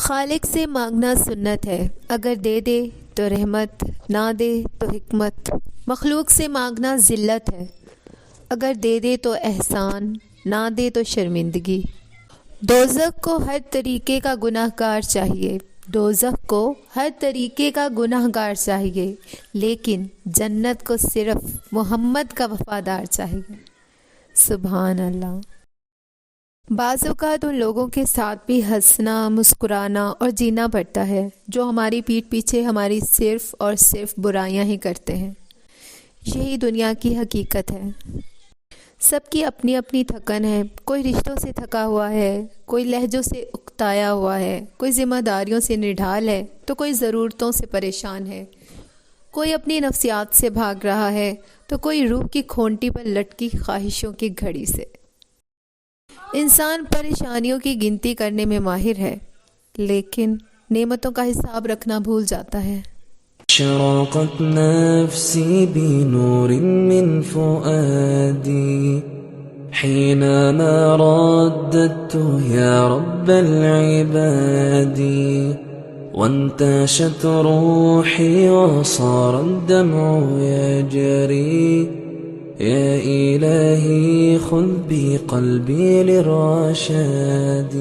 خالق سے مانگنا سنت ہے، اگر دے دے تو رحمت، نہ دے تو حکمت۔ مخلوق سے مانگنا ذلت ہے، اگر دے دے تو احسان، نہ دے تو شرمندگی۔ دوزخ کو ہر طریقے کا گناہ گار چاہیے، دوزخ کو ہر طریقے کا گناہ گار چاہیے، لیکن جنت کو صرف محمد کا وفادار چاہیے۔ سبحان اللہ۔ بعض اوقات ان لوگوں کے ساتھ بھی ہنسنا، مسکرانا اور جینا پڑتا ہے جو ہماری پیٹھ پیچھے ہماری صرف اور صرف برائیاں ہی کرتے ہیں۔ یہی دنیا کی حقیقت ہے۔ سب کی اپنی اپنی تھکن ہے، کوئی رشتوں سے تھکا ہوا ہے، کوئی لہجوں سے اکتایا ہوا ہے، کوئی ذمہ داریوں سے نڈھال ہے تو کوئی ضرورتوں سے پریشان ہے، کوئی اپنی نفسیات سے بھاگ رہا ہے تو کوئی روح کی کھونٹی پر لٹکی خواہشوں کی گھڑی سے۔ انسان پریشانیوں کی گنتی کرنے میں ماہر ہے، لیکن نعمتوں کا حساب رکھنا بھول جاتا ہے۔ شرقت نفسي بنور من فؤادي حينما رددت يا رب العباد وانتشت روحي وصار الدمع يجري يا إلهي خذ بقلبي للرشاد